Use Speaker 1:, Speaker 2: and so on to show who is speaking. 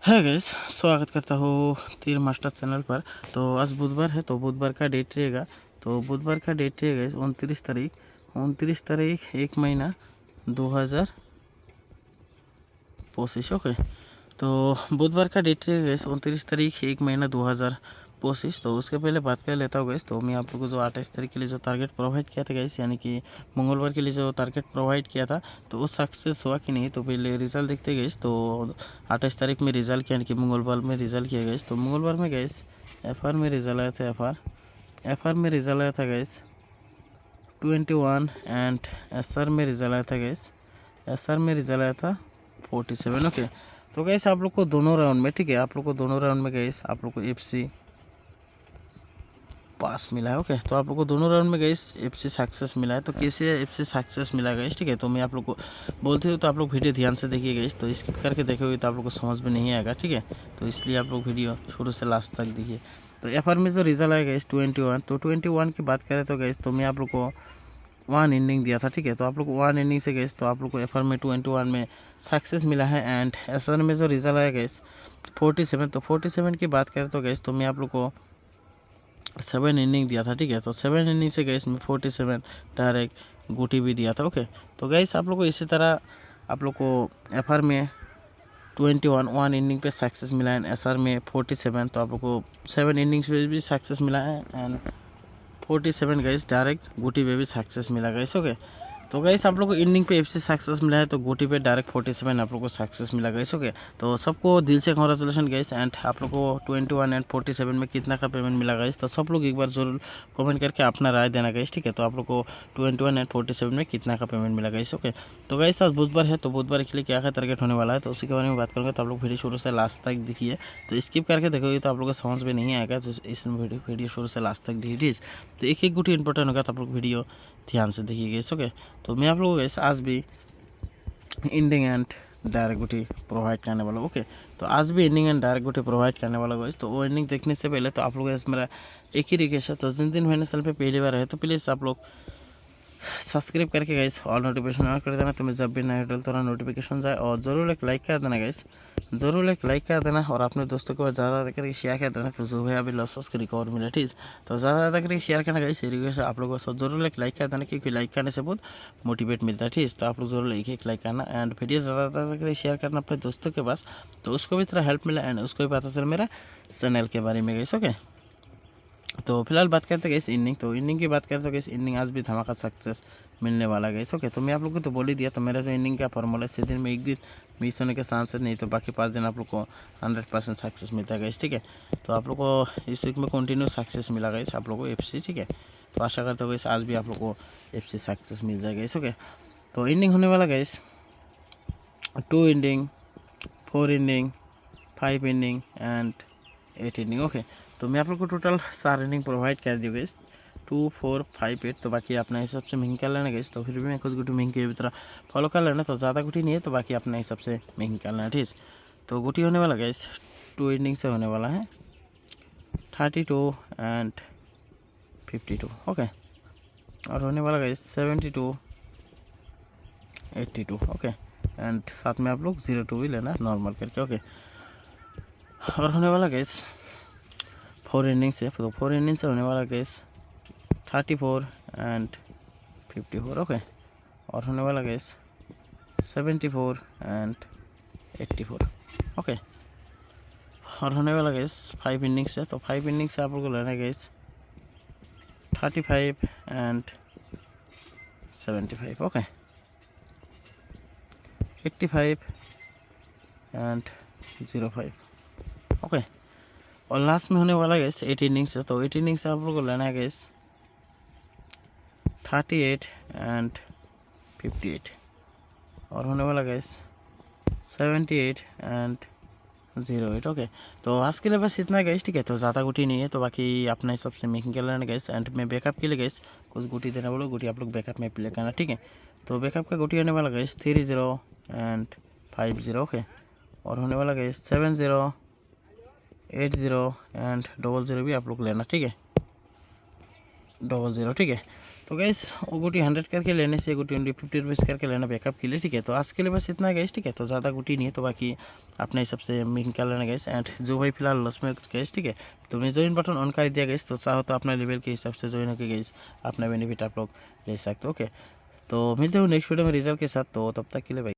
Speaker 1: है गैस, स्वागत करता हूँ तीर मास्टर चैनल पर। तो आज बुधवार है, तो बुधवार का डेट रहेगा। तो बुधवार का डेट रहेगा गैस 29 तारीख 1 महीना 2025। ओके, तो बुधवार का डेट रहेगा गैस 29 तारीख 1 महीना 2025। तो उसके पहले बात कर लेता हूँ गैस। तो मैं आप लोग को जो 28 तारीख के लिए जो टारगेट प्रोवाइड किया था गैस, यानी कि मंगलवार के लिए जो टारगेट प्रोवाइड किया था, तो वो सक्सेस हुआ कि नहीं। तो पहले रिजल्ट देखते गैस। तो 28 तारीख में रिजल्ट किया, यानी कि मंगलवार में रिजल्ट किया गैस। तो मंगलवार में गैस एफ आर में रिजल्ट आया था। एफ आर में रिजल्ट आया था गैस 21 एंड एस आर में रिजल्ट आया था गैस। एस आर में रिजल्ट आया था 47। ओके, तो गैस आप लोग को दोनों राउंड में, ठीक है, आप लोग को दोनों राउंड में गैस आप लोग को FC पास मिला है। ओके, तो आप लोग को दोनों राउंड में गैस FC सक्सेस मिला है। तो कैसे FC सक्सेस मिला गैस, ठीक है। तो मैं आप लोग को बोलती हूँ, तो आप लोग वीडियो ध्यान से देखिए गैस। तो स्किप करके देखोगे तो आप लोग को समझ में नहीं आएगा, ठीक है। तो इसलिए आप लोग वीडियो शुरू से लास्ट तक देखिए। तो FR में जो रिजल्ट आएगा गैस 21, तो 21 की बात करें तो गैस, तो मैं आप लोग को 1 इनिंग दिया था, ठीक है। तो आप लोग को 1 इनिंग से गैस, तो आप लोग को FR में 21 में सक्सेस मिला है। एंड SR में जो रिजल्ट आया गैस 47, तो 47 की बात करें तो गैस, तो मैं आप लोग को 7 इनिंग दिया था, ठीक है। तो 7 इनिंग से गैस में 47 डायरेक्ट गुटी भी दिया था। ओके, तो गैस आप लोग को इसी तरह आप लोग को FR में 21 1 इनिंग पे सक्सेस मिला है। SR में 47, तो आप लोग को 7 इनिंग्स पे भी सक्सेस मिला है। एंड 47 गैस डायरेक्ट गुटी पे भी सक्सेस मिला गैस। ओके, तो गैस आप लोग को इनिंग पे FC सक्सेस मिला है, तो गोटी पे डायरेक्ट 47 आप लोग को सक्सेस मिला गैस। ओके, तो सबको दिल से कॉन्ग्रेचुलेसन गैस। एंड आप लोग को 21 एंड 47 में कितना का पेमेंट मिला गैस, तो सब लोग एक बार जरूर कमेंट करके अपना राय देना गैस, ठीक है। तो आप लोग को 21 एंड 47 में कितना का पेमेंट मिला गैस। ओके, तो गैस आज बुधवार है, तो बुधवार के लिए क्या क्या टारगेट होने वाला है, तो उसी के बारे में बात करूँगा। तो आप लोग वीडियो शुरू से लास्ट तक देखिए। तो स्किप करके देखोगे तो आप लोग को समझ में नहीं आएगा। तो इस वीडियो शुरू से लास्ट तक देखिए। तो एक एक गुटी इंपॉर्टेंट होगा, तो आप लोग वीडियो ध्यान से देखिए गैस। ओके, तो मैं आप लोगों को आज भी इंडिंग एंड डायरेक्ट गुटी प्रोवाइड करने वाला हूँ। ओके, तो आज भी इंडिंग एंड डायरेक्ट गुटी प्रोवाइड करने वाला हूँ। तो वो इंडिंग देखने से पहले तो आप लोग मेरा एक ही रिक्वेस्ट है, तो जिन दिन मैंने चैनल पे पहली बार है, तो प्लीज़ आप लोग सब्सक्राइब करके गाइस ऑल नोटिफिकेशन ऑन कर देना, तो मैं जब भी नया डालता हूँ नोटिफिकेशन जाए। और ज़रूर एक लाइक कर देना गाइस, ज़रूर एक लाइक कर देना। और अपने दोस्तों को ज़्यादा करके शेयर कर देना, तो जो है अभी लॉस के रिकवर मिले, ठीक। तो ज़्यादा करके शेयर करना गाइस, रिक्वेस्ट आप लोगों को ज़रूर एक लाइक कर देना, क्योंकि लाइक करने से बहुत मोटिवेट मिलता है, ठीक। तो आप लोग ज़रूर एक लाइक करना। एंड वीडियो ज़्यादा करके शेयर करना अपने दोस्तों के पास, तो उसको भी थोड़ा हेल्प मिला एंड उसको भी पता चल मेरा चैनल के बारे में गाइस। ओके, तो फिलहाल बात करते हैं इस इनिंग। तो इनिंग की बात करते हैं इस इनिंग आज भी धमाका सक्सेस मिलने वाला है। ओके, तो मैं आप लोग को तो बोल ही दिया। तो मेरा जो इनिंग का फॉर्मूला है, सीधे में एक दिन मिस होने के चांस है, नहीं तो बाकी 5 दिन आप लोग को 100% सक्सेस मिलता है, ठीक है। तो आप लोग को इस वीक में कंटिन्यू सक्सेस मिला गया आप लोग को FC, ठीक है। तो आशा करते हो आज भी आप लोग को FC सक्सेस मिल जाएगा। ओके, तो इनिंग होने वाला gas 2 inning, 4 inning, 5 inning and 8 inning. Okay, तो मैं आप लोग को टोटल 4 इनिंग प्रोवाइड कर दी गई, 2 4 5 8। तो बाकी अपने हिसाब से महंगी कर लेना गई। तो फिर भी मैं कुछ गुटी महंगी की तरह फॉलो कर लेना, तो ज़्यादा गुटी नहीं है, तो बाकी अपने हिसाब से महंगी कर लेना, ठीक। तो गुटी होने वाला गैस 2 इनिंग से होने वाला है 32 एंड 52। ओके, और होने वाला गैस 72 82। ओके, एंड साथ में आप लोग 0-2 भी लेना नॉर्मल करके। ओके, और होने वाला गैस 4 इनिंग से, तो 4 इनिंग से होने वाला गैस 34 एंड 54। ओके, और होने वाला गैस 74 एंड 84। ओके, और होने वाला गैस 5 इनिंग से, तो 5 इनिंग से आप लोग को लेना है gas 35 and 75। Okay, 85 and 05। Okay, और लास्ट में होने वाला गैस 8 इनिंग से, तो 8 इनिंग से आप लोग को लेना है गैस 38 एंड 58। और होने वाला गैस 78 एंड 08। ओके, तो आज के लिए बस इतना गैस, ठीक है। तो ज़्यादा गुटी नहीं है, तो बाकी अपने हिसाब से मेकिंग कर लेना गैस। एंड मैं बैकअप के लिए गैस कुछ गुटी देना बोलो, गुटी आप लोग बैकअप में प्ले करना, ठीक है। तो बैकअप का गुटी होने वाला गैस 30 एंड 50। ओके, और होने वाला गैस 70 80 एंड 00 भी आप लोग लेना, ठीक है, 00, ठीक है। तो गाइस वो गुटी 100 करके लेने से गुटी ओनली 50 रुपीज़ करके लेना बैकअप के लिए, ठीक है। तो आज के लिए बस इतना है गाइस, ठीक है। तो ज़्यादा गुटी नहीं है, तो बाकी अपने हिसाब से मिंग कर लेना गाइस। एंड जो भाई फिलहाल लॉस में गाइस, ठीक है, तो मैं ज्वाइन बटन ऑन कर दिया गाइस, तो चाहो तो अपने लेवल के हिसाब से ज्वाइन होकर गाइस अपना बेनिफिट आप लोग ले सकते हो, ओके। तो मिलते हो नेक्स्ट वीडियो में रिजल्ट के साथ, तो तब तक के लिए भाई।